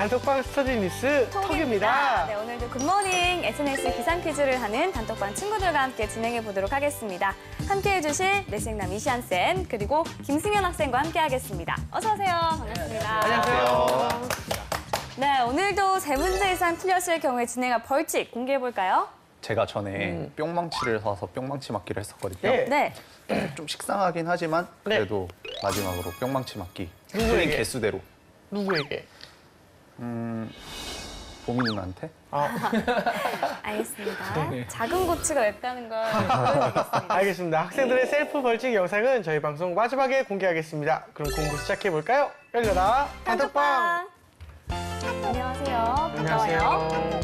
단톡방 스터디 뉴스 톡입니다. 네, 오늘도 굿모닝 SNS 기상 퀴즈를 하는 단톡방 친구들과 함께 진행해 보도록 하겠습니다. 함께 해주실 내생남 이시안 쌤 그리고 김승현 학생과 함께 하겠습니다. 어서 오세요. 반갑습니다. 안녕하세요. 네, 오늘도 세 문제 이상 틀렸을 경우에 진행할 벌칙 공개해 볼까요? 제가 전에 뿅망치를 사서 뿅망치 맞기를 했었거든요. 네. 네. 좀 식상하긴 하지만 네. 그래도 마지막으로 뿅망치 맞기. 누구에게? 틀린 개수대로. 누구에게? 보미 누나한테? 알겠습니다. 작은 고추가 맵다는 걸 보여드리겠습니다. 알겠습니다. 학생들의 셀프 벌칙 영상은 저희 방송 마지막에 공개하겠습니다. 그럼 공부 시작해 볼까요? 열려라 단톡방. 안녕하세요. 반가워요.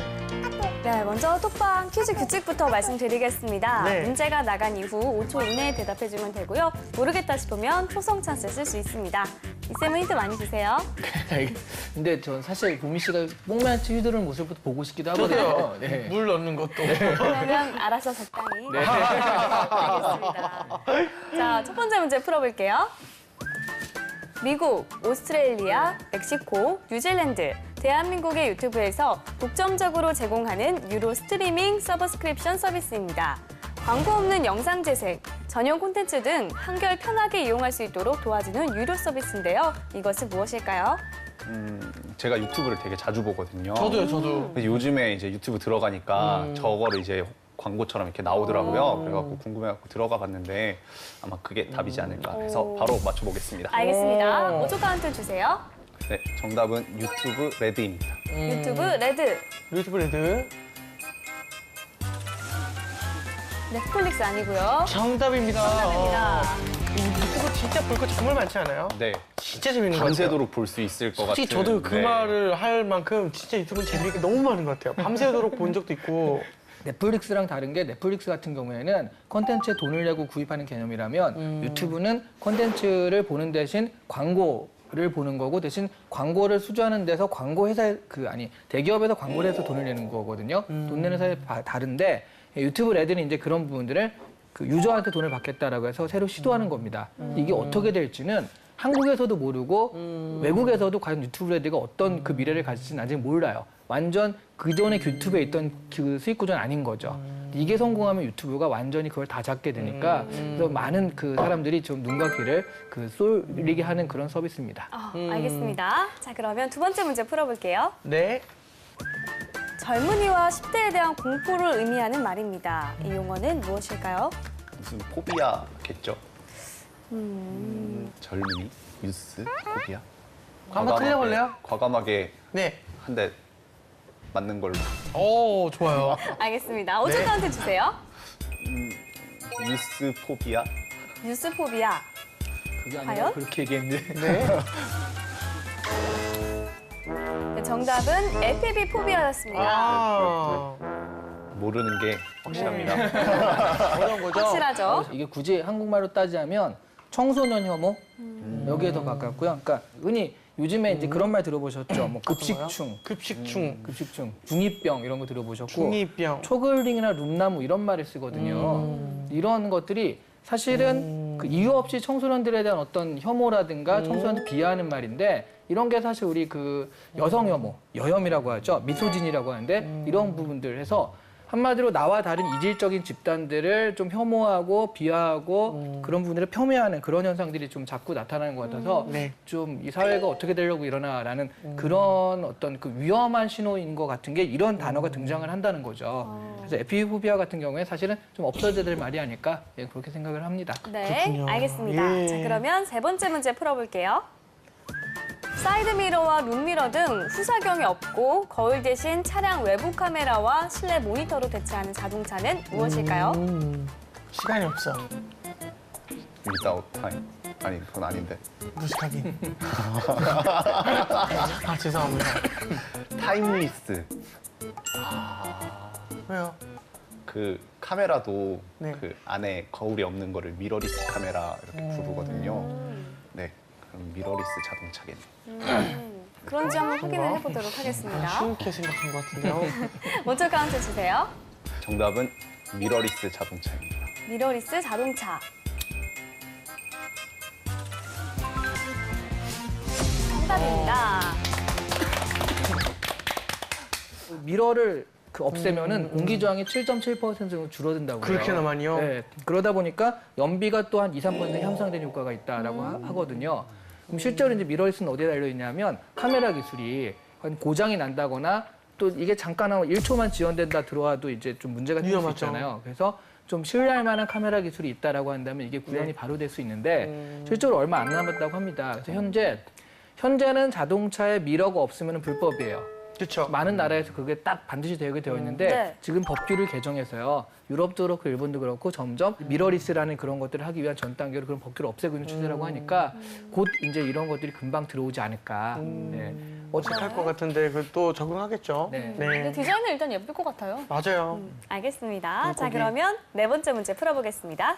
네, 먼저 톡방 퀴즈 규칙부터 말씀드리겠습니다. 네. 문제가 나간 이후 5초 이내에 대답해주면 되고요. 모르겠다 싶으면 초성 찬스 쓸 수 있습니다. 이쌤은 힌트 많이 주세요. 근데 전 사실 보미 씨가 뽕만치 휘두르는 모습부터 보고 싶기도 하거든요. 네. 물 넣는 것도. 그러면 알아서 적당히. 네. 알겠습니다. 자, 첫 번째 문제 풀어볼게요. 미국, 오스트레일리아, 멕시코, 뉴질랜드, 대한민국의 유튜브에서 독점적으로 제공하는 유료 스트리밍 서브스크립션 서비스입니다. 광고 없는 영상 재생, 전용 콘텐츠 등 한결 편하게 이용할 수 있도록 도와주는 유료 서비스인데요. 이것은 무엇일까요? 제가 유튜브를 되게 자주 보거든요. 저도. 근데 요즘에 이제 유튜브 들어가니까 저거를 이제 광고처럼 이렇게 나오더라고요. 그래갖고 궁금해갖고 들어가 봤는데 아마 그게 답이지 않을까 해서 바로 맞춰보겠습니다. 알겠습니다. 5초 카운트 주세요. 네, 정답은 유튜브 레드입니다. 유튜브 레드, 유튜브 레드. 넷플릭스 아니고요. 정답입니다. 정답입니다. 유튜브 진짜 볼 거 정말 많지 않아요? 네, 진짜 재밌는 것 같아요. 밤새도록 볼 수 있을 것 같은. 솔직히 저도 그 네. 말을 할 만큼 진짜 유튜브는 재미있게 너무 많은 것 같아요. 밤새도록 본 적도 있고. 넷플릭스랑 다른 게 넷플릭스 같은 경우에는 콘텐츠에 돈을 내고 구입하는 개념이라면 유튜브는 콘텐츠를 보는 대신 광고를 보는 거고 대신 광고를 수주하는 데서 광고 회사에 대기업에서 광고를 해서 돈을 내는 거거든요. 돈 내는 사람이 다른데 유튜브 레드는 이제 그런 부분들을 그 유저한테 돈을 받겠다라고 해서 새로 시도하는 겁니다. 이게 어떻게 될지는 한국에서도 모르고 외국에서도 과연 유튜브 레드가 어떤 그 미래를 가질지는 아직 몰라요. 완전 그전에 유튜브에 있던 그 수익 구조는 아닌 거죠. 이게 성공하면 유튜브가 완전히 그걸 다 잡게 되니까 그래서 많은 그 사람들이 좀 눈과 귀를 그 쏠리게 하는 그런 서비스입니다. 알겠습니다. 자, 그러면 두 번째 문제 풀어볼게요. 네. 젊은이와 10대에 대한 공포를 의미하는 말입니다. 이 용어는 무엇일까요? 무슨 포비아겠죠? 젊은이, 뉴스, 포비아. 한번 틀려볼래요? 과감하게 네. 한 대 맞는 걸로. 오, 좋아요. 알겠습니다. 5초 네. 카운트 주세요. 뉴스 포비아. 뉴스포비아. 그게 과연? 아니라 그렇게 얘기했는데. 네. 네, 정답은 에피비 포비아였습니다. 아. 모르는 게 확실합니다. 어려운 거죠? 확실하죠? 이게 굳이 한국말로 따지자면 청소년 혐오 여기에 더 가깝고요. 그러니까 흔히 요즘에 이제 그런 말 들어보셨죠? 뭐 급식충, 급식충, 중이병 이런 거 들어보셨고 중이병. 초글링이나 룸나무 이런 말을 쓰거든요. 이런 것들이 사실은 그 이유 없이 청소년들에 대한 어떤 혐오라든가 청소년들 비하하는 말인데 이런 게 사실 우리 그 여성 혐오, 여혐이라고 하죠. 미소진이라고 하는데 이런 부분들 해서 한마디로 나와 다른 이질적인 집단들을 좀 혐오하고 비하하고 그런 부분들을 폄훼하는 그런 현상들이 좀 자꾸 나타나는 것 같아서 네. 좀 이 사회가 어떻게 되려고 이러나라는 그런 어떤 그 위험한 신호인 것 같은 게 이런 단어가 등장을 한다는 거죠. 그래서 에피포비아 같은 경우에 사실은 좀 없어져야 될 말이 아닐까 그렇게 생각을 합니다. 네, 그렇군요. 알겠습니다. 예. 자, 그러면 세 번째 문제 풀어볼게요. 사이드미러와 룸미러 등 후사경이 없고 거울 대신 차량 외부 카메라와 실내 모니터로 대체하는 자동차는 무엇일까요? 시간이 없어. Without time. 아니, 그건 아닌데. 무식하긴. 아, 죄송합니다. 타임리스. 왜요? 그 카메라도 네. 그 안에 거울이 없는 거를 미러리스 카메라 이렇게 부르거든요. 네, 그럼 미러리스 자동차겠네. 그런지 한번 확인을 해보도록 하겠습니다. 쉽게 생각한 것 같은데요. 5초 카운트 주세요. 정답은 미러리스 자동차입니다. 미러리스 자동차. 정답입니다. 미러를 없애면은 공기 저항이 7.7% 정도 줄어든다고 해요. 그렇게나 많이요? 네. 그러다 보니까 연비가 또 한 2~3% 향상되는 효과가 있다라고 하거든요. 그럼 실제로 이제 미러리스는 어디에 달려 있냐면 카메라 기술이 한 고장이 난다거나 또 이게 잠깐 한 1초만 지연된다 들어와도 이제 좀 문제가 생길 수 위험하죠. 있잖아요. 그래서 좀 신뢰할 만한 카메라 기술이 있다라고 한다면 이게 구현이 바로 될 수 있는데 실제로 얼마 안 남았다고 합니다. 그래서 현재는 자동차에 미러가 없으면 불법이에요. 그렇죠. 많은 나라에서 그게 딱 반드시 되게 되어 있는데 네. 지금 법규를 개정해서요. 유럽도 그렇고 일본도 그렇고 점점 미러리스라는 그런 것들을 하기 위한 전 단계로 그런 법규를 없애고 있는 추세라고 하니까 곧 이제 이런 것들이 금방 들어오지 않을까. 네. 어색할 것 같은데 그 또 적응하겠죠. 네. 근데 디자인은 일단 예쁠 것 같아요. 맞아요. 알겠습니다. 자, 물고기. 그러면 네 번째 문제 풀어보겠습니다.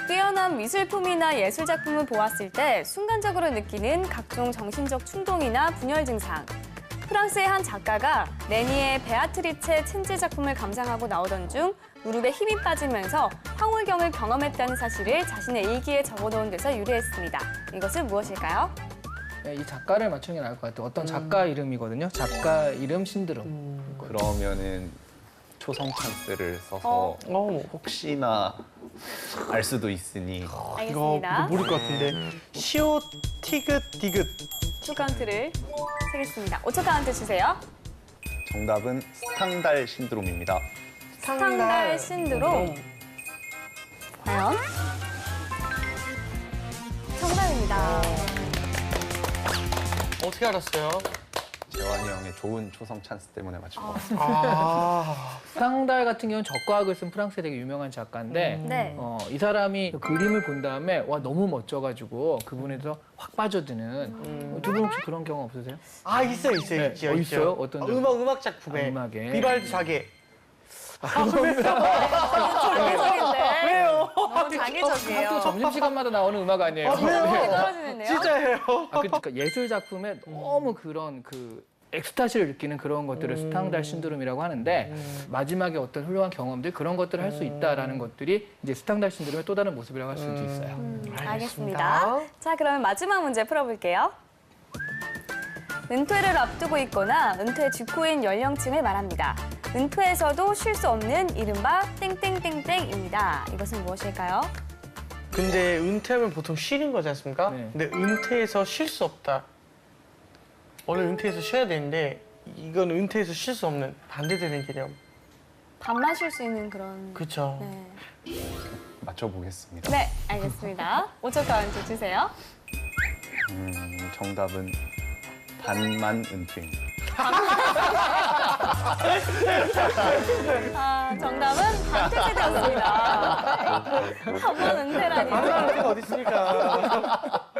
뛰어난 미술품이나 예술작품을 보았을 때 순간적으로 느끼는 각종 정신적 충동이나 분열 증상. 프랑스의 한 작가가 레니의 베아트리체 첸제 작품을 감상하고 나오던 중 무릎에 힘이 빠지면서 황홀경을 경험했다는 사실을 자신의 일기에 적어놓은 데서 유래했습니다. 이것은 무엇일까요? 네, 이 작가를 맞추는 게 나을 것 같아요. 어떤 작가 이름이거든요. 작가 이름 신드롬. 그러면은 초성 찬스를 써서 혹시나 알 수도 있으니 이거 알겠습니다. 모를 것 같은데. 시오 티긋 디귿. 초 카운트를 세겠습니다. 5초 카운트 주세요. 정답은 스탕달 신드롬입니다. 스탕달 신드롬. 과연? 정답입니다. 어떻게 알았어요? 재환이 형의 좋은 초성 찬스 때문에 맞춘 것 같습니다. 아, 스탕달 같은 경우는 적과학을 쓴 프랑스의 되게 유명한 작가인데 네. 이 사람이 그림을 본 다음에 와 너무 멋져가지고 그분에 대해서 확 빠져드는 두 분 혹시 그런 경험 없으세요? 있어요. 네. 있죠. 있어요? 어떤 음악 작품에. 음악에. 비발디 자개. 장기적인데. 왜요? 너무 장기적이에요. 학교 점심시간마다 나오는 음악 아니에요? 왜요? 네. 떨어지는데요? 진짜예요. 그러니까 예술 작품에 너무 그런 엑스타시를 느끼는 그런 것들을 스탕달 신드롬이라고 하는데 마지막에 어떤 훌륭한 경험들 그런 것들을 할 수 있다라는 것들이 이제 스탕달 신드롬의 또 다른 모습이라고 할 수도 있어요. 알겠습니다. 자, 그러면 마지막 문제 풀어볼게요. 은퇴를 앞두고 있거나 은퇴 직후인 연령층을 말합니다. 은퇴에서도 쉴 수 없는 이른바 땡땡땡땡입니다. 이것은 무엇일까요? 근데 은퇴하면 보통 쉬는 거지 않습니까? 네. 근데 은퇴해서 쉴 수 없다. 원래 은퇴해서 쉬어야 되는데 이건 은퇴해서 쉴 수 없는 반대되는 개념. 밥만 쉴 수 있는 그런. 그렇죠. 네. 맞춰보겠습니다. 네, 알겠습니다. 5초 카운트 주세요. 정답은 단만 은퇴입니다. 정답은 반퇴세대였습니다. 한번 은퇴라니. 반대가 어디 있습니까?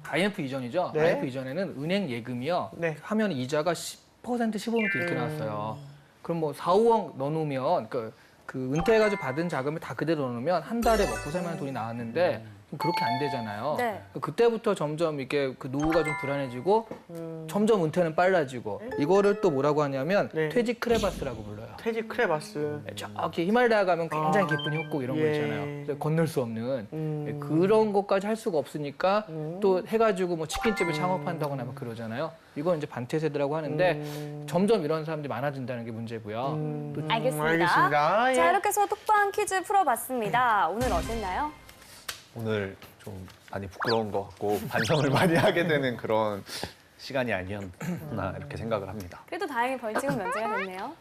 IMF 이전이죠. 네. IMF 이전에는 은행 예금이요. 네. 하면 이자가 10%, 15% 이렇게 나왔어요. 그럼 뭐 4, 5억 넣어놓으면 그 은퇴해가지고 받은 자금을 다 그대로 넣어놓으면 한 달에 먹고 살 만한 돈이 나왔는데 그렇게 안 되잖아요. 네. 그때부터 점점 이게 그 노후가 좀 불안해지고 점점 은퇴는 빨라지고 이거를 또 뭐라고 하냐면 네. 퇴직 크레바스라고 불러요. 퇴직 크레바스. 저기 히말라야 가면 굉장히 깊은 협곡 이런 거 예. 있잖아요. 그래서 건널 수 없는 그런 것까지 할 수가 없으니까 또 해가지고 뭐 치킨집을 창업한다거나 뭐 그러잖아요. 이건 이제 반퇴세대라고 하는데 점점 이런 사람들이 많아진다는 게 문제고요. 또 알겠습니다. 알겠습니다. 자, 예. 이렇게 해서 톡방 퀴즈 풀어봤습니다. 오늘 어땠나요? 오늘 좀 많이 부끄러운 것 같고 반성을 많이 하게 되는 그런 시간이 아니었나 이렇게 생각을 합니다. 그래도 다행히 벌칙은 면제가 됐네요.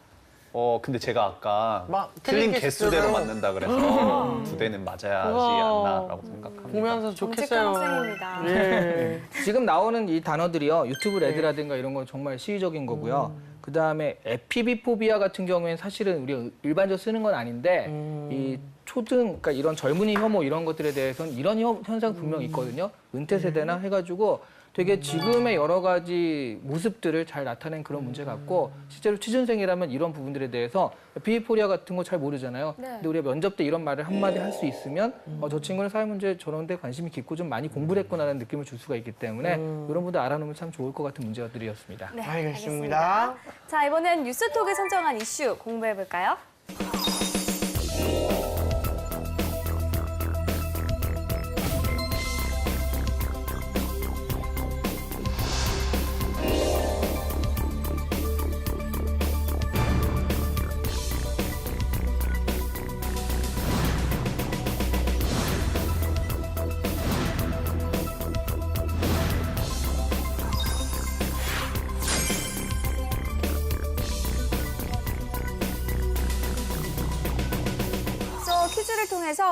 근데 제가 아까 막 틀린 틀린 개수대로 개수대로. 맞는다 그래서 두 대는 맞아야지 않나라고 생각합니다. 보면서 좋겠어요. 학생입니다. 예. 지금 나오는 이 단어들이요. 유튜브 레드라든가 이런 건 정말 시의적인 거고요. 그다음에 에피비포비아 같은 경우에는 사실은 우리가 일반적으로 쓰는 건 아닌데 이 초등, 그러니까 이런 젊은이 혐오 이런 것들에 대해서는 이런 현상 분명히 있거든요. 은퇴 세대나 해가지고 되게 지금의 여러 가지 모습들을 잘 나타낸 그런 문제 같고 실제로 취준생이라면 이런 부분들에 대해서 비포리아 같은 거 잘 모르잖아요. 네. 근데 우리가 면접 때 이런 말을 한마디 할 수 있으면 저 친구는 사회 문제 저런 데 관심이 깊고 좀 많이 공부를 했구나라는 느낌을 줄 수가 있기 때문에 이런 분들 알아놓으면 참 좋을 것 같은 문제들이었습니다. 네, 알겠습니다. 자, 이번엔 뉴스톡에 선정한 이슈 공부해볼까요?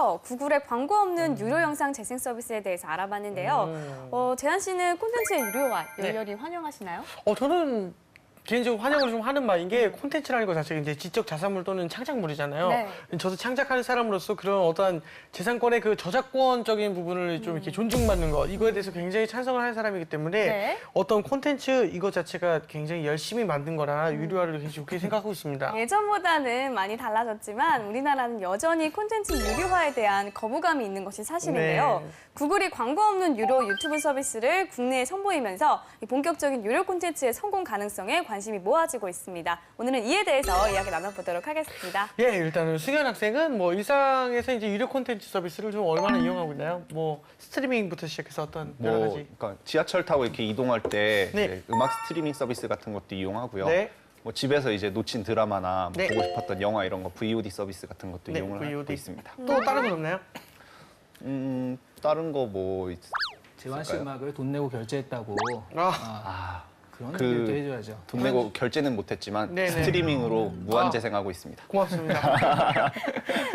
앞서서 구글의 광고 없는 유료 영상 재생 서비스에 대해서 알아봤는데요. 재한 씨는 콘텐츠의 유료화 열렬히 환영하시나요? 저는 개인적으로 환영을 좀 하는 바인 게 콘텐츠라는 것 자체가 이제 지적 자산물 또는 창작물이잖아요. 네. 저도 창작하는 사람으로서 그런 어떠한 재산권의 그 저작권적인 부분을 좀 이렇게 존중받는 것, 이거에 대해서 굉장히 찬성을 하는 사람이기 때문에 네. 어떤 콘텐츠 이거 자체가 굉장히 열심히 만든 거라 유료화를 굉장히 좋게 생각하고 있습니다. 예전보다는 많이 달라졌지만 우리나라는 여전히 콘텐츠 유료화에 대한 거부감이 있는 것이 사실인데요. 네. 구글이 광고 없는 유료 유튜브 서비스를 국내에 선보이면서 이 본격적인 유료 콘텐츠의 성공 가능성에 관심이 모아지고 있습니다. 오늘은 이에 대해서 이야기 나눠보도록 하겠습니다. 예, 일단은 승현 학생은 뭐 일상에서 이제 유료 콘텐츠 서비스를 좀 얼마나 이용하고 있나요? 뭐 스트리밍부터 시작해서 어떤 여러 뭐 가지. 그러니까 지하철 타고 이렇게 이동할 때 네. 이제 음악 스트리밍 서비스 같은 것도 이용하고요. 네. 뭐 집에서 이제 놓친 드라마나 뭐 네. 보고 싶었던 영화 이런 거 VOD 서비스 같은 것도 네, 이용을 하고 VOD. 있습니다. 또 다른 건 없나요? 다른 거 뭐 재환 씨 음악을 돈 내고 결제했다고 그런 그- 얘기도 해줘야죠. 돈 내고 결제는 못했지만 네네. 스트리밍으로 무한 재생하고 있습니다. 고맙습니다.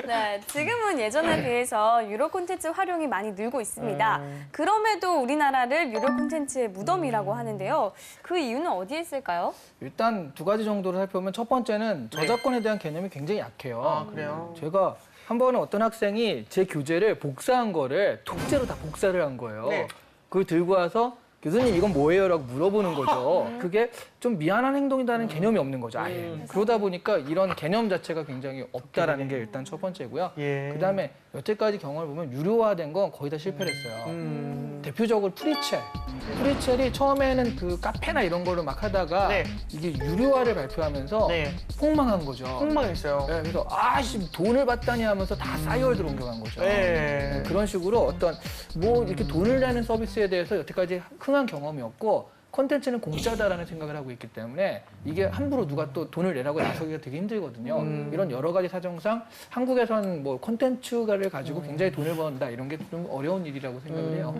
네, 지금은 예전에 비해서 유료 콘텐츠 활용이 많이 늘고 있습니다. 그럼에도 우리나라를 유료 콘텐츠의 무덤이라고 하는데요. 그 이유는 어디에 있을까요? 일단 두 가지 정도로 살펴보면 첫 번째는 저작권에 대한 개념이 굉장히 약해요. 아, 그래요? 제가 한 번은 어떤 학생이 제 교재를 복사한 거를 통째로 다 복사를 한 거예요. 네. 그걸 들고 와서 교수님 이건 뭐예요? 라고 물어보는 거죠. 그게 좀 미안한 행동이라는 개념이 없는 거죠, 아예. 그러다 보니까 이런 개념 자체가 굉장히 없다라는 게 일단 첫 번째고요. 예. 그다음에 여태까지 경험을 보면 유료화된 건 거의 다 실패를 했어요. 대표적으로 프리첼이 처음에는 그 카페나 이런 거를 막 하다가 네. 이게 유료화를 발표하면서 네. 폭망한 거죠. 폭망했어요. 네, 그래서 아씨 돈을 받다니 하면서 다 싸이월드로 옮겨간 거죠. 네. 그런 식으로 어떤 뭐 이렇게 돈을 내는 서비스에 대해서 여태까지 흥한 경험이 없고 콘텐츠는 공짜다라는 생각을 하고 있기 때문에 이게 함부로 누가 또 돈을 내라고 나서기가 되게 힘들거든요. 이런 여러 가지 사정상 한국에선 뭐 콘텐츠를 가지고 굉장히 돈을 번다 이런 게 좀 어려운 일이라고 생각을 해요.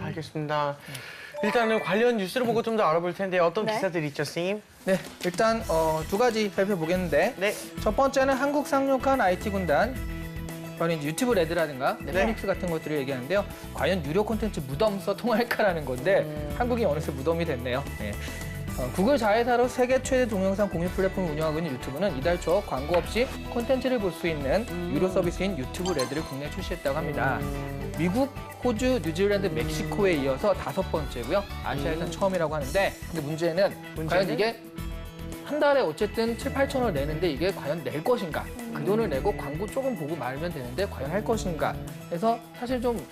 알겠습니다. 일단은 관련 뉴스를 보고 좀 더 알아볼 텐데 어떤 네. 기사들이 있죠, 선생님? 네, 일단 두 가지 살펴보겠는데 네. 첫 번째는 한국 상륙한 IT 군단 바로 이제 유튜브 레드라든가 넷플릭스 같은 것들을 얘기하는데요. 과연 유료 콘텐츠 무덤서 통할까라는 건데 한국이 어느새 무덤이 됐네요. 네. 구글 자회사로 세계 최대 동영상 공유 플랫폼을 운영하고 있는 유튜브는 이달 초 광고 없이 콘텐츠를 볼 수 있는 유료 서비스인 유튜브 레드를 국내에 출시했다고 합니다. 미국, 호주, 뉴질랜드, 멕시코에 이어서 5번째고요. 아시아에선 처음이라고 하는데 근데 문제는 과연 이게 한 달에 어쨌든 7, 8천 원 내는데 이게 과연 낼 것인가? 그 돈을 내고 광고 조금 보고 말면 되는데 과연 할 것인가? 그래서 사실 좀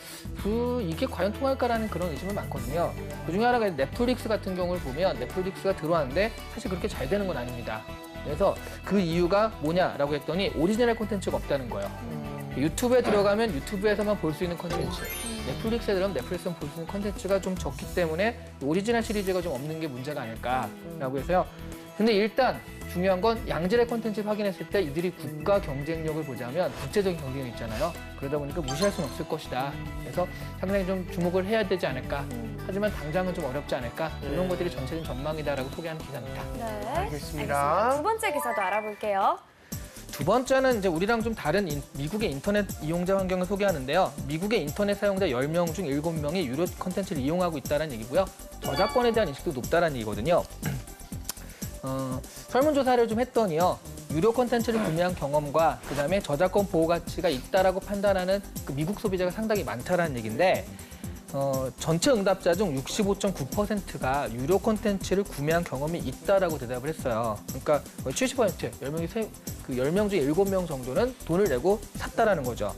이게 과연 통할까라는 그런 의심은 많거든요. 그 중에 하나가 넷플릭스 같은 경우를 보면 넷플릭스가 들어왔는데 사실 그렇게 잘 되는 건 아닙니다. 그래서 그 이유가 뭐냐라고 했더니 오리지널 콘텐츠가 없다는 거예요. 유튜브에 들어가면 유튜브에서만 볼 수 있는 콘텐츠, 넷플릭스에 들어가면 넷플릭스에만 볼 수 있는 콘텐츠가 좀 적기 때문에 오리지널 시리즈가 좀 없는 게 문제가 아닐까라고 해서요. 근데 일단 중요한 건 양질의 콘텐츠를 확인했을 때 이들이 국가 경쟁력을 보자면 국제적인 경쟁력 있잖아요. 그러다 보니까 무시할 수는 없을 것이다. 그래서 상당히 좀 주목을 해야 되지 않을까. 하지만 당장은 좀 어렵지 않을까. 이런 것들이 전체적인 전망이다라고 소개하는 기사입니다. 네, 알겠습니다. 두 번째 기사도 알아볼게요. 두 번째는 이제 우리랑 좀 다른 미국의 인터넷 이용자 환경을 소개하는데요. 미국의 인터넷 사용자 10명 중 7명이 유료 콘텐츠를 이용하고 있다는 얘기고요. 저작권에 대한 인식도 높다는 얘기거든요. 설문조사를 좀 했더니요. 유료 콘텐츠를 구매한 경험과 그다음에 저작권 보호 가치가 있다라고 판단하는 그 미국 소비자가 상당히 많다라는 얘기인데 전체 응답자 중 65.9%가 유료 콘텐츠를 구매한 경험이 있다라고 대답을 했어요. 그러니까 거의 70%, 10명 중 7명 정도는 돈을 내고 샀다라는 거죠.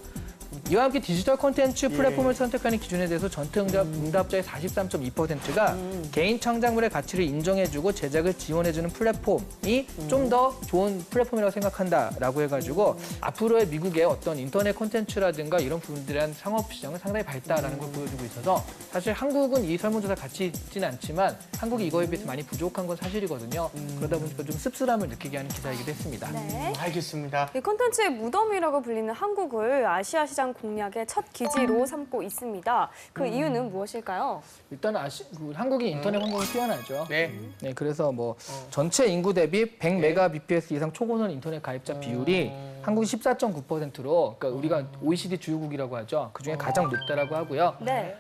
이와 함께 디지털 콘텐츠 플랫폼을 선택하는 기준에 대해서 전체 응답자의 43.2%가 개인 창작물의 가치를 인정해주고 제작을 지원해주는 플랫폼이 좀 더 좋은 플랫폼이라고 생각한다라고 해가지고 앞으로의 미국의 어떤 인터넷 콘텐츠라든가 이런 부분들에 대한 상업 시장은 상당히 밝다라는 걸 보여주고 있어서 사실 한국은 이 설문조사 같이 있지는 않지만 한국이 이거에 비해서 많이 부족한 건 사실이거든요. 그러다 보니까 좀 씁쓸함을 느끼게 하는 기사이기도 했습니다. 네. 알겠습니다. 이 콘텐츠의 무덤이라고 불리는 한국을 아시아 시장 공략의 첫 기지로 삼고 있습니다. 그 이유는 무엇일까요? 일단 한국이 인터넷 환경이 뛰어나죠. 네. 네, 그래서 뭐 전체 인구 대비 100 메가bps 이상 초고속 인터넷 가입자 비율이 한국이 14.9%로 그러니까 우리가 OECD 주요국이라고 하죠. 그중에 가장 높다라고 하고요. 네.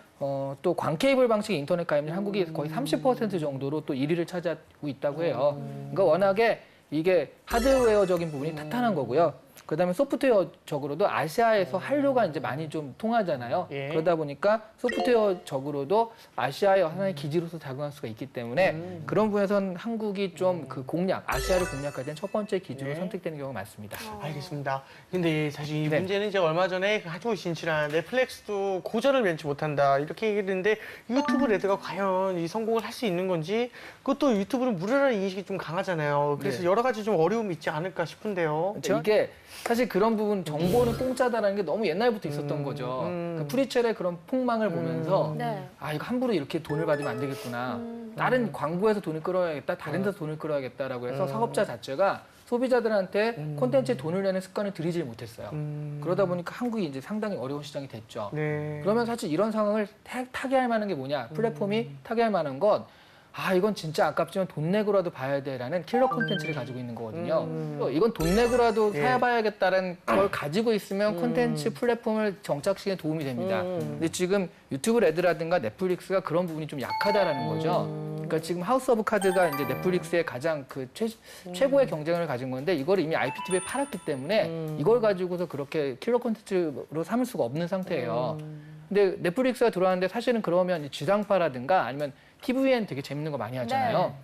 또 광케이블 방식의 인터넷 가입률 한국이 거의 30% 정도로 또 1위를 차지하고 있다고 해요. 그러니까 워낙에 이게 하드웨어적인 부분이 탄탄한 거고요. 그다음에 소프트웨어적으로도 아시아에서 한류가 이제 많이 좀 통하잖아요. 예. 그러다 보니까 소프트웨어적으로도 아시아의 하나의 기지로서 작용할 수가 있기 때문에 그런 부분에서는 한국이 좀 그 공략, 아시아를 공략할 때는 첫 번째 기지로 예. 선택되는 경우가 많습니다. 알겠습니다. 근데 사실 이 네. 문제는 이제 얼마 전에 그 한국 진출한 넷플릭스도 고전을 면치 못한다 이렇게 얘기했는데 유튜브 레드가 과연 이 성공을 할 수 있는 건지 그것도 유튜브는 무료라는 인식이 좀 강하잖아요. 그래서 네. 여러 가지 좀 어려움이 있지 않을까 싶은데요. 이게 사실 그런 부분 정보는 공짜다라는 게 너무 옛날부터 있었던 거죠. 그러니까 프리첼의 그런 폭망을 보면서 네. 아 이거 함부로 이렇게 돈을 받으면 안 되겠구나. 다른 광고에서 돈을 끌어야겠다. 다른 데서 돈을 끌어야겠다라고 해서 사업자 자체가 소비자들한테 콘텐츠에 돈을 내는 습관을 들이질 못했어요. 그러다 보니까 한국이 이제 상당히 어려운 시장이 됐죠. 네. 그러면 사실 이런 상황을 타개할 만한 게 뭐냐? 플랫폼이 타개할 만한 건 아, 이건 진짜 아깝지만 돈 내고라도 봐야 돼라는 킬러 콘텐츠를 가지고 있는 거거든요. 이건 돈 내고라도 예. 사봐야겠다는 걸 가지고 있으면 콘텐츠 플랫폼을 정착시키는 도움이 됩니다. 근데 지금 유튜브 레드라든가 넷플릭스가 그런 부분이 좀 약하다라는 거죠. 그러니까 지금 하우스 오브 카드가 이제 넷플릭스의 가장 그 최고의 경쟁을 가진 건데 이걸 이미 IPTV에 팔았기 때문에 이걸 가지고서 그렇게 킬러 콘텐츠로 삼을 수가 없는 상태예요. 근데 넷플릭스가 들어왔는데 사실은 그러면 이 지상파라든가 아니면 TVN 되게 재밌는 거 많이 하잖아요.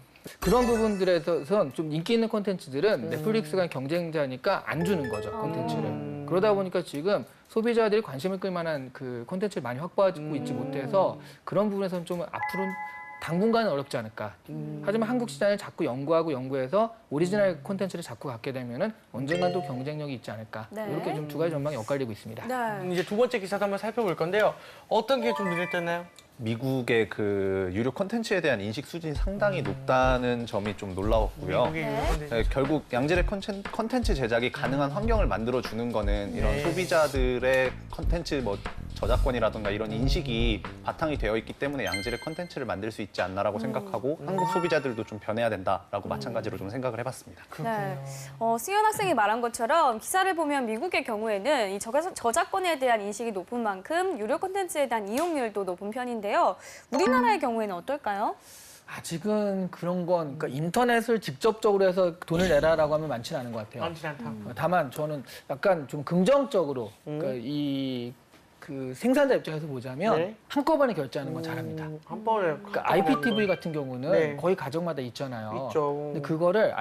그런 부분들에서는 좀 인기 있는 콘텐츠들은 넷플릭스가 경쟁자니까 안 주는 거죠, 콘텐츠를. 그러다 보니까 지금 소비자들이 관심을 끌 만한 그 콘텐츠를 많이 확보하고 있지 못해서 그런 부분에서는 좀 앞으로는 당분간은 어렵지 않을까. 하지만 한국 시장을 자꾸 연구해서 오리지널 콘텐츠를 자꾸 갖게 되면은 언젠간 또 경쟁력이 있지 않을까. 네. 이렇게 좀 두 가지 전망이 엇갈리고 있습니다. 네. 이제 두 번째 기사도 한번 살펴볼 건데요. 어떤 게 좀 눈에 띄었나요? 미국의 그 유료 콘텐츠에 대한 인식 수준이 상당히 높다는 점이 좀 놀라웠고요. 미국의 네. 콘텐츠. 네, 결국 양질의 콘텐츠 제작이 가능한 환경을 만들어 주는 거는 이런 네. 소비자들의 콘텐츠 뭐 저작권이라든가 이런 인식이 바탕이 되어 있기 때문에 양질의 콘텐츠를 만들 수 있지 않나라고 생각하고 한국 소비자들도 좀 변해야 된다라고 마찬가지로 좀 생각을 해봤습니다. 네. 승현 학생이 말한 것처럼 기사를 보면 미국의 경우에는 이 저작권에 대한 인식이 높은 만큼 유료 콘텐츠에 대한 이용률도 높은 편인데요. 우리나라의 경우에는 어떨까요? 아직은 그런 건 그러니까 인터넷을 직접적으로 해서 돈을 내라라고 하면 많지는 않은 것 같아요. 많지 않다. 다만 저는 약간 좀 긍정적으로 그러니까 그 생산자 입장에서 보자면 네. 한꺼번에 결제하는 건 잘합니다. 한 번에. 그러니까 IPTV 같은 경우는 네. 거의 가정마다 있잖아요. 있죠. 근데 그거를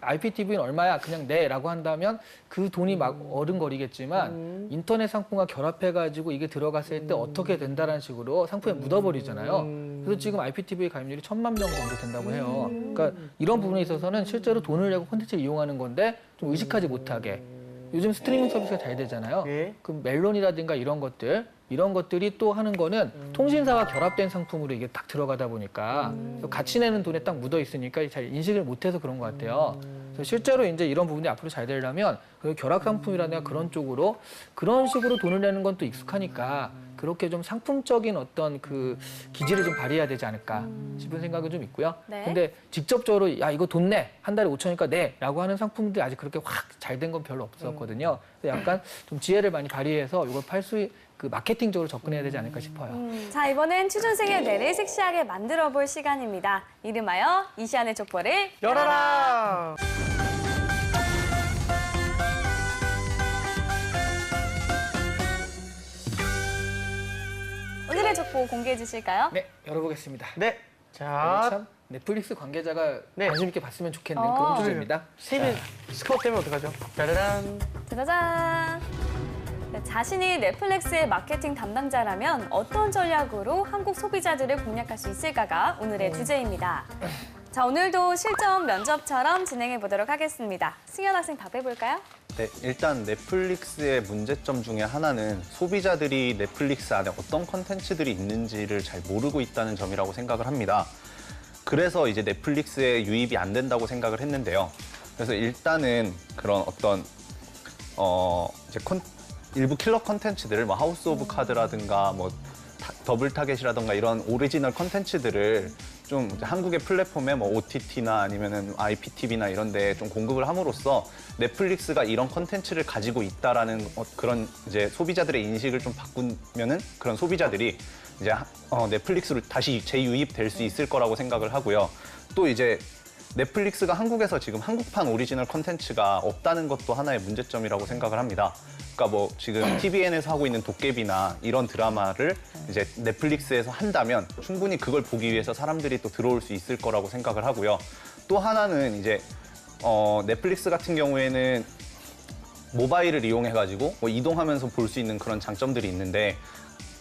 IPTV는 얼마야? 그냥 내라고 한다면 그 돈이 막 어른거리겠지만 인터넷 상품과 결합해가지고 이게 들어갔을 때 어떻게 된다라는 식으로 상품에 묻어버리잖아요. 그래서 지금 IPTV 가입률이 1,000만 명 정도 된다고 해요. 그러니까 이런 부분에 있어서는 실제로 돈을 내고 콘텐츠를 이용하는 건데 좀 의식하지 못하게. 요즘 스트리밍 서비스가 잘 되잖아요. 예. 그 멜론이라든가 이런 것들이 또 하는 거는 통신사와 결합된 상품으로 이게 딱 들어가다 보니까 같이 내는 돈에 딱 묻어 있으니까 잘 인식을 못해서 그런 것 같아요. 그래서 실제로 이제 이런 부분이 앞으로 잘 되려면 그 결합 상품이라든가 그런 쪽으로 그런 식으로 돈을 내는 건 또 익숙하니까 그렇게 좀 상품적인 어떤 그 기질을 좀 발휘해야 되지 않을까 싶은 생각은 좀 있고요. 네. 근데 직접적으로 야 이거 돈 내, 한 달에 5천이니까 내라고 하는 상품들이 아직 그렇게 확 잘 된 건 별로 없었거든요. 그래서 약간 좀 지혜를 많이 발휘해서 이걸 그 마케팅적으로 접근해야 되지 않을까 싶어요. 자, 이번엔 취준생의 뇌를 섹시하게 만들어 볼 시간입니다. 이름하여 이시안의 족보를 열어라! 오늘의 족보 공개해 주실까요? 네, 열어보겠습니다. 네. 자, 참 넷플릭스 관계자가 네. 관심 있게 봤으면 좋겠는 어. 그런 주제입니다. 스티븐 스카우트 때문에 어떡하죠? 짜라란. 짜자잔! 네, 자신이 넷플릭스의 마케팅 담당자라면 어떤 전략으로 한국 소비자들을 공략할 수 있을까가 오늘의 주제입니다. 자, 오늘도 실전 면접처럼 진행해 보도록 하겠습니다. 승현 학생 답해볼까요? 네, 일단 넷플릭스의 문제점 중에 하나는 소비자들이 넷플릭스 안에 어떤 컨텐츠들이 있는지를 잘 모르고 있다는 점이라고 생각을 합니다. 그래서 이제 넷플릭스에 유입이 안 된다고 생각을 했는데요. 그래서 일단은 그런 어떤 이제 일부 킬러 컨텐츠들을 뭐 하우스 오브 카드라든가 뭐 더블 타겟이라든가 이런 오리지널 컨텐츠들을 좀 이제 한국의 플랫폼에 뭐 OTT나 아니면은 IPTV나 이런 데 좀 공급을 함으로써 넷플릭스가 이런 콘텐츠를 가지고 있다라는 그런 이제 소비자들의 인식을 좀 바꾸면은 그런 소비자들이 이제 넷플릭스로 다시 재유입될 수 있을 거라고 생각을 하고요. 또 이제 넷플릭스가 한국에서 지금 한국판 오리지널 콘텐츠가 없다는 것도 하나의 문제점이라고 생각을 합니다. 그러니까 뭐 지금 TVN에서 하고 있는 도깨비나 이런 드라마를 이제 넷플릭스에서 한다면 충분히 그걸 보기 위해서 사람들이 또 들어올 수 있을 거라고 생각을 하고요. 또 하나는 이제 넷플릭스 같은 경우에는 모바일을 이용해가지고 뭐 이동하면서 볼 수 있는 그런 장점들이 있는데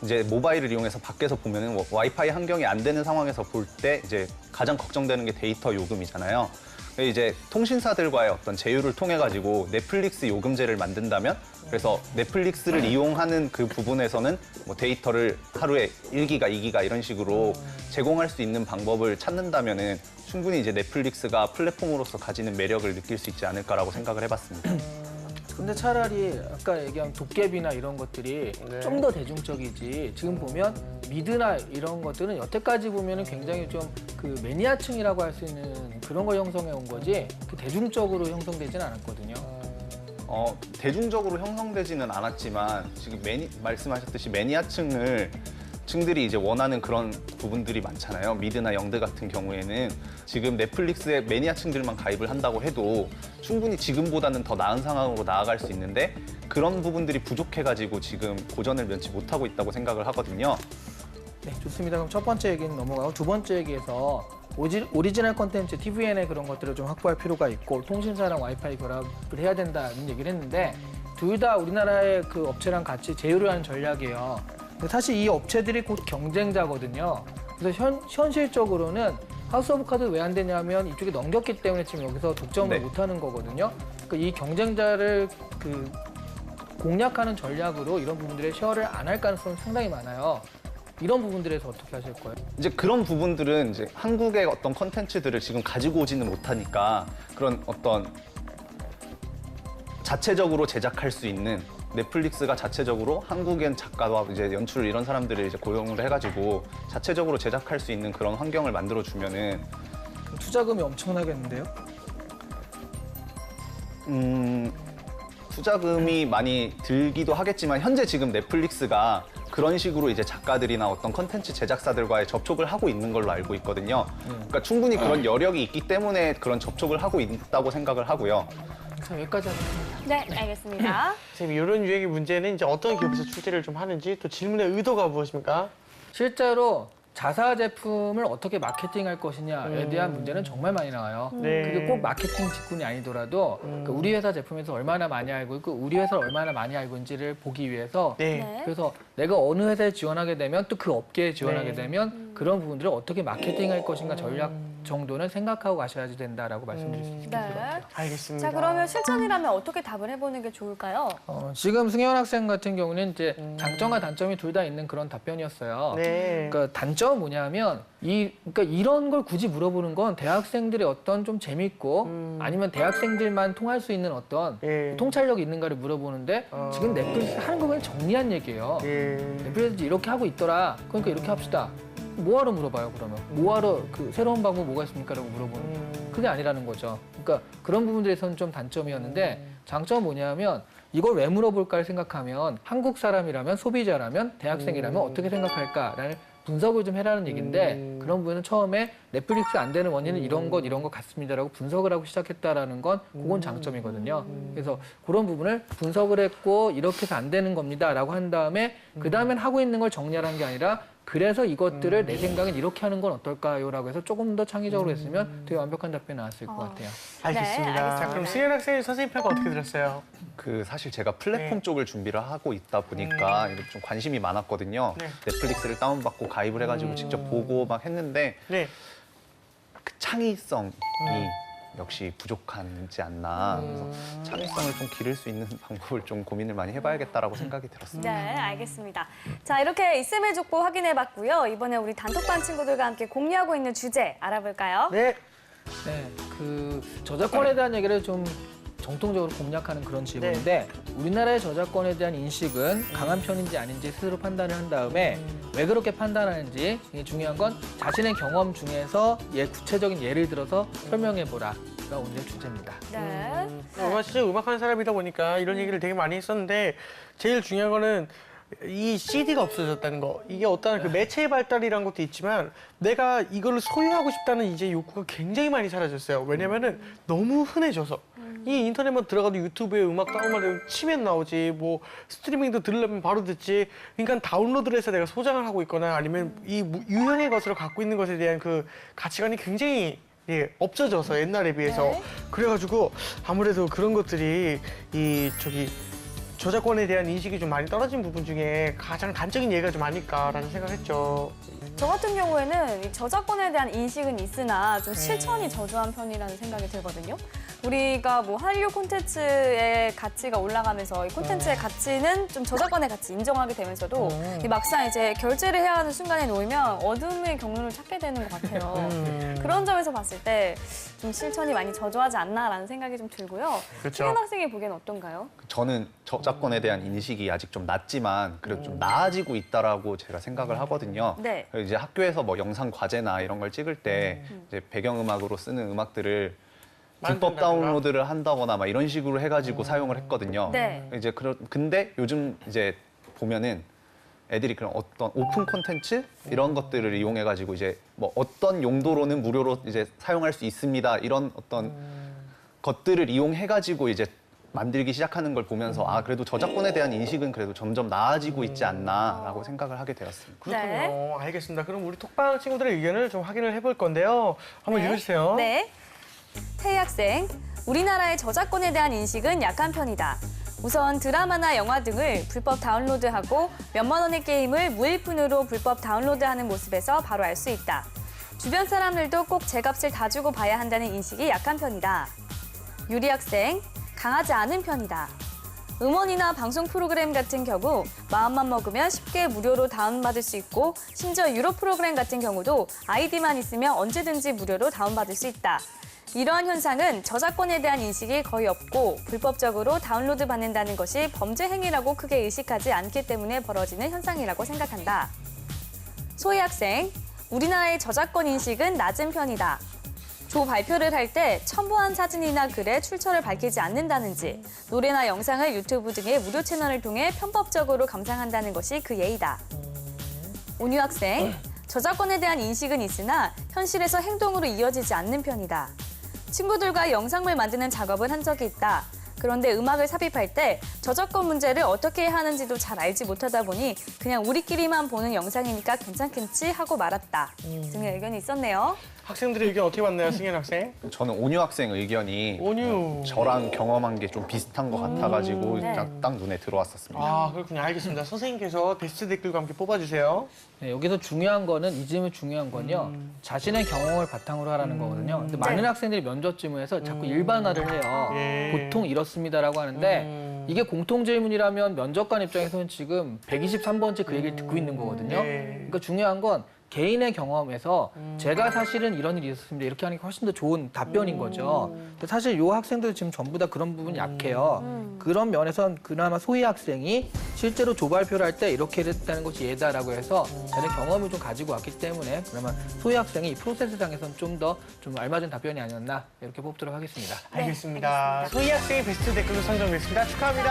이제 모바일을 이용해서 밖에서 보면은 와이파이 환경이 안 되는 상황에서 볼 때 이제 가장 걱정되는 게 데이터 요금이잖아요. 이제 통신사들과의 어떤 제휴를 통해 가지고 넷플릭스 요금제를 만든다면 그래서 넷플릭스를 이용하는 그 부분에서는 뭐 데이터를 하루에 1기가, 2기가 이런 식으로 제공할 수 있는 방법을 찾는다면은 충분히 이제 넷플릭스가 플랫폼으로서 가지는 매력을 느낄 수 있지 않을까라고 생각을 해봤습니다. 근데 차라리 아까 얘기한 도깨비나 이런 것들이 네. 좀 더 대중적이지 지금 보면 미드나 이런 것들은 여태까지 보면은 굉장히 좀 그 매니아층이라고 할 수 있는 그런 걸 형성해 온 거지 그 대중적으로 형성되진 않았거든요. 대중적으로 형성되지는 않았지만 지금 말씀하셨듯이 매니아층들이 이제 원하는 그런 부분들이 많잖아요. 미드나 영드 같은 경우에는 지금 넷플릭스에 매니아층들만 가입을 한다고 해도 충분히 지금보다는 더 나은 상황으로 나아갈 수 있는데 그런 부분들이 부족해가지고 지금 고전을 면치 못하고 있다고 생각을 하거든요. 네, 좋습니다. 그럼 첫 번째 얘기는 넘어가고 두 번째 얘기에서 오리지널 콘텐츠, TVN의 그런 것들을 좀 확보할 필요가 있고 통신사랑 와이파이 결합을 해야 된다는 얘기를 했는데 둘 다 우리나라의 그 업체랑 같이 제휴를 하는 전략이에요. 근데 사실 이 업체들이 곧 경쟁자거든요. 그래서 현실적으로는 하우스 오브 카드 왜 안 되냐면 이쪽에 넘겼기 때문에 지금 여기서 독점을 네. 못하는 거거든요. 그러니까 이 경쟁자를 그 공략하는 전략으로 이런 부분들의 쉐어를 안 할 가능성이 상당히 많아요. 이런 부분들에서 어떻게 하실 거예요? 이제 그런 부분들은 이제 한국의 어떤 컨텐츠들을 지금 가지고 오지는 못하니까 그런 어떤 자체적으로 제작할 수 있는 넷플릭스가 자체적으로 한국엔 작가와 이제 연출 이런 사람들을 이제 고용을 해가지고 자체적으로 제작할 수 있는 그런 환경을 만들어 주면은 투자금이 엄청나겠는데요? 투자금이 많이 들기도 하겠지만 현재 지금 넷플릭스가 그런 식으로 이제 작가들이나 어떤 컨텐츠 제작사들과의 접촉을 하고 있는 걸로 알고 있거든요. 그러니까 충분히 그런 여력이 있기 때문에 그런 접촉을 하고 있다고 생각을 하고요. 자, 여기까지 하겠습니다. 네, 알겠습니다. 선생님, 이런 유형의 문제는 이제 어떤 기업에서 출제를 좀 하는지 또 질문의 의도가 무엇입니까? 실제로 자사 제품을 어떻게 마케팅할 것이냐에 대한 문제는 정말 많이 나와요. 네. 그게 꼭 마케팅 직군이 아니더라도 그 우리 회사 제품에서 얼마나 많이 알고 있고 우리 회사를 얼마나 많이 알고 있는지를 보기 위해서 네. 네. 그래서 내가 어느 회사에 지원하게 되면 또 그 업계에 지원하게 네. 되면 그런 부분들을 어떻게 마케팅할 것인가 전략 정도는 생각하고 가셔야지 된다라고 말씀드릴 수 있습니다. 네. 알겠습니다. 자, 그러면 실전이라면 어떻게 답을 해보는 게 좋을까요? 지금 승현 학생 같은 경우는 이제 장점과 단점이 둘 다 있는 그런 답변이었어요. 네. 그러니까 단점은 뭐냐면 그러니까 이런 걸 굳이 물어보는 건 대학생들의 어떤 좀 재밌고 아니면 대학생들만 통할 수 있는 어떤 예. 통찰력이 있는가를 물어보는데 지금 넷플릭스 하는 거 그냥 정리한 얘기예요. 예. 넷플릭스 이렇게 하고 있더라. 그러니까 이렇게 합시다. 뭐하러 물어봐요, 그러면? 뭐하러 그 새로운 방법 뭐가 있습니까? 라고 물어보는. 그게 아니라는 거죠. 그러니까 그런 부분들에서는 좀 단점이었는데 장점은 뭐냐면 이걸 왜 물어볼까를 생각하면 한국 사람이라면 소비자라면 대학생이라면 어떻게 생각할까라는 분석을 좀 해라는 얘기인데 그런 부분은 처음에 넷플릭스 안 되는 원인은 이런 것 같습니다라고 분석을 하고 시작했다라는 건 그건 장점이거든요. 그래서 그런 부분을 분석을 했고 이렇게 해서 안 되는 겁니다라고 한 다음에 그 다음엔 하고 있는 걸 정리하는 게 아니라 그래서 이것들을 내 생각엔 이렇게 하는 건 어떨까요?라고 해서 조금 더 창의적으로 했으면 되게 완벽한 답변이 나왔을 것 같아요. 알겠습니다. 네, 알겠습니다. 자, 그럼 승현 학생님 선생님 평가 어떻게 들었어요? 사실 제가 플랫폼 네. 쪽을 준비를 하고 있다 보니까 이렇게 좀 관심이 많았거든요. 네. 넷플릭스를 다운받고 가입을 해가지고 직접 보고 막 했는데 네. 그 창의성이 역시 부족하지 않나. 그래서 창의성을 좀 기를 수 있는 방법을 좀 고민을 많이 해봐야겠다라고 생각이 들었습니다. 네, 알겠습니다. 자, 이렇게 있음을 족보 확인해봤고요. 이번에 우리 단톡방 친구들과 함께 공유하고 있는 주제 알아볼까요? 네. 네, 그 저작권에 대한 얘기를 좀 정통적으로 공략하는 그런 질문인데 우리나라의 저작권에 대한 인식은 강한 편인지 아닌지 스스로 판단을 한 다음에 왜 그렇게 판단하는지 중요한 건 자신의 경험 중에서 구체적인 예를 들어서 설명해보라가 오늘의 주제입니다. 네. 진짜 음악하는 사람이다 보니까 이런 얘기를 되게 많이 했었는데 제일 중요한 거는 이 CD가 없어졌다는 거. 이게 어떤 그 매체의 발달이란 것도 있지만 내가 이걸 소유하고 싶다는 이제 욕구가 굉장히 많이 사라졌어요. 왜냐면은 너무 흔해져서. 이 인터넷만 들어가도 유튜브에 음악 다운받으면 치면 나오지, 뭐 스트리밍도 들으려면 바로 듣지. 그러니까 다운로드를 해서 내가 소장을 하고 있거나 아니면 이 유형의 것으로 갖고 있는 것에 대한 그 가치관이 굉장히 없어져서 옛날에 비해서. 네. 그래가지고 아무래도 그런 것들이 저작권에 대한 인식이 좀 많이 떨어진 부분 중에 가장 단적인 예가 좀 아닐까라는 생각했죠. 저 같은 경우에는 이 저작권에 대한 인식은 있으나 좀 실천이 저조한 편이라는 생각이 들거든요. 우리가 뭐 한류 콘텐츠의 가치가 올라가면서 이 콘텐츠의 가치는 좀 저작권의 가치 인정하게 되면서도 이 막상 이제 결제를 해야 하는 순간에 놓이면 어둠의 경로를 찾게 되는 것 같아요. 그런 점에서 봤을 때 좀 실천이 많이 저조하지 않나라는 생각이 좀 들고요. 그렇죠. 승현 학생의 보기에는 어떤가요? 저는 저작권에 대한 인식이 아직 좀 낮지만 그래도 좀 나아지고 있다라고 제가 생각을 하거든요. 네. 이제 학교에서 뭐 영상 과제나 이런 걸 찍을 때 이제 배경음악으로 쓰는 음악들을 불법 만든다든가. 다운로드를 한다거나 막 이런 식으로 해가지고 사용을 했거든요. 네. 이제 근데 요즘 이제 보면은 애들이 그런 어떤 오픈 콘텐츠 이런 것들을 이용해가지고 이제 뭐 어떤 용도로는 무료로 이제 사용할 수 있습니다. 이런 어떤 것들을 이용해가지고 이제 만들기 시작하는 걸 보면서 아 그래도 저작권에 대한 인식은 그래도 점점 나아지고 있지 않나라고 생각을 하게 되었습니다. 그렇군요. 네. 알겠습니다. 그럼 우리 톡방 친구들의 의견을 좀 확인을 해볼 건데요. 한번 읽어주세요. 네. 태희 학생, 우리나라의 저작권에 대한 인식은 약한 편이다. 우선 드라마나 영화 등을 불법 다운로드하고 몇만 원의 게임을 무일푼으로 불법 다운로드하는 모습에서 바로 알 수 있다. 주변 사람들도 꼭 제값을 다 주고 봐야 한다는 인식이 약한 편이다. 유리 학생, 강하지 않은 편이다. 음원이나 방송 프로그램 같은 경우 마음만 먹으면 쉽게 무료로 다운받을 수 있고 심지어 유료 프로그램 같은 경우도 아이디만 있으면 언제든지 무료로 다운받을 수 있다. 이러한 현상은 저작권에 대한 인식이 거의 없고 불법적으로 다운로드 받는다는 것이 범죄 행위라고 크게 의식하지 않기 때문에 벌어지는 현상이라고 생각한다. 소희 학생, 우리나라의 저작권 인식은 낮은 편이다. 조 발표를 할 때 첨부한 사진이나 글에 출처를 밝히지 않는다는지 노래나 영상을 유튜브 등의 무료 채널을 통해 편법적으로 감상한다는 것이 그 예이다. 온유 학생, 저작권에 대한 인식은 있으나 현실에서 행동으로 이어지지 않는 편이다. 친구들과 영상물 만드는 작업을 한 적이 있다. 그런데 음악을 삽입할 때 저작권 문제를 어떻게 해야 하는지도 잘 알지 못하다 보니 그냥 우리끼리만 보는 영상이니까 괜찮겠지 하고 말았다. 등의 의견이 있었네요. 학생들의 의견 어떻게 봤나요, 승현 학생? 저는 온유 학생 의견이 온유. 저랑 경험한 게 좀 비슷한 것 같아가지고 네. 딱 눈에 들어왔었습니다. 아, 그렇군요. 알겠습니다. 선생님께서 베스트 댓글과 함께 뽑아주세요. 네, 여기서 중요한 거는 이 질문 중요한 건요. 자신의 경험을 바탕으로 하라는 거거든요. 근데 많은 학생들이 면접 질문에서 자꾸 일반화를 해요. 예. 보통 이렇습니다라고 하는데 이게 공통 질문이라면 면접관 입장에서는 지금 123번째 그 얘기를 듣고 있는 거거든요. 네. 그러니까 중요한 건 개인의 경험에서 제가 사실은 이런 일이 있었습니다. 이렇게 하는 게 훨씬 더 좋은 답변인 거죠. 근데 사실 요 학생들 지금 전부 다 그런 부분이 약해요. 그런 면에선 그나마 소희 학생이 실제로 조발표를 할 때 이렇게 했다는 것이 예다라고 해서 자기 경험을 좀 가지고 왔기 때문에 그러면 소희 학생이 이 프로세스상에서는 좀 더 좀 알맞은 답변이 아니었나 이렇게 뽑도록 하겠습니다. 알겠습니다. 알겠습니다. 소희 학생이 베스트 댓글로 선정됐습니다. 축하합니다.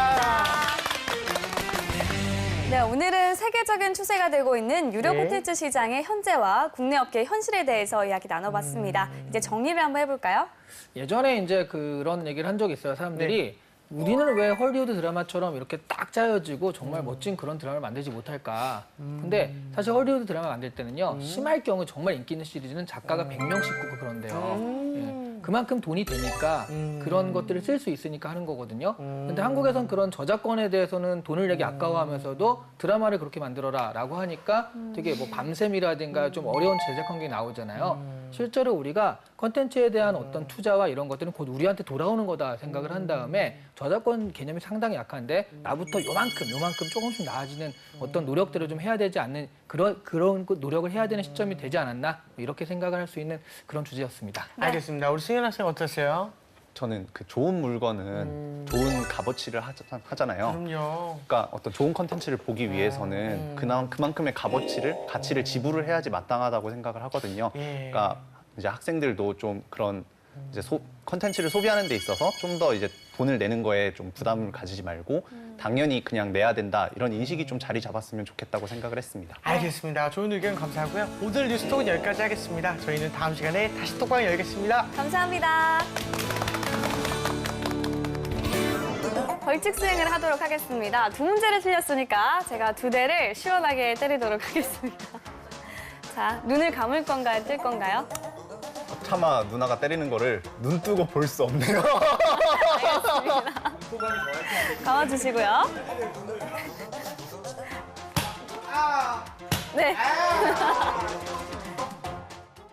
네, 오늘은 세계적인 추세가 되고 있는 유료 네. 콘텐츠 시장의 현재와 국내 업계의 현실에 대해서 이야기 나눠봤습니다. 이제 정리를 한번 해볼까요? 예전에 이제 그런 얘기를 한 적이 있어요. 사람들이 우리는 왜 헐리우드 드라마처럼 이렇게 딱 짜여지고 정말 멋진 그런 드라마를 만들지 못할까. 근데 사실 헐리우드 드라마 만들 때는요. 심할 경우 정말 인기 있는 시리즈는 작가가 100명씩 꾸고 그런데요. 예. 그만큼 돈이 되니까 그런 것들을 쓸 수 있으니까 하는 거거든요. 근데 한국에선 그런 저작권에 대해서는 돈을 내기 아까워하면서도 드라마를 그렇게 만들어라라고 하니까 되게 뭐 밤샘이라든가 좀 어려운 제작 환경이 나오잖아요. 실제로 우리가 컨텐츠에 대한 어떤 투자와 이런 것들은 곧 우리한테 돌아오는 거다 생각을 한 다음에 저작권 개념이 상당히 약한데 나부터 요만큼 조금씩 나아지는 어떤 노력들을 좀 해야 되지 않는 그런 노력을 해야 되는 시점이 되지 않았나 이렇게 생각을 할 수 있는 그런 주제였습니다. 알겠습니다. 우리 승현 학생 어떠세요? 저는 그 좋은 물건은 좋은 값어치를 하잖아요. 그럼요. 그러니까 어떤 좋은 컨텐츠를 보기 위해서는 그만큼의 가치를 지불을 해야지 마땅하다고 생각을 하거든요. 예. 그러니까 이제 학생들도 좀 그런 이제 컨텐츠를 소비하는 데 있어서 좀 더 이제 돈을 내는 거에 좀 부담을 가지지 말고 당연히 그냥 내야 된다 이런 인식이 좀 자리 잡았으면 좋겠다고 생각을 했습니다. 알겠습니다. 좋은 의견 감사하고요. 오늘 뉴스톡은 여기까지 하겠습니다. 저희는 다음 시간에 다시 톡방을 열겠습니다. 감사합니다. 벌칙 수행을 하도록 하겠습니다. 두 문제를 틀렸으니까 제가 두 대를 시원하게 때리도록 하겠습니다. 자, 눈을 감을 건가요? 뜰 건가요? 차마 누나가 때리는 거를 눈 뜨고 볼 수 없네요. 알겠습니다. 감아주시고요. 네.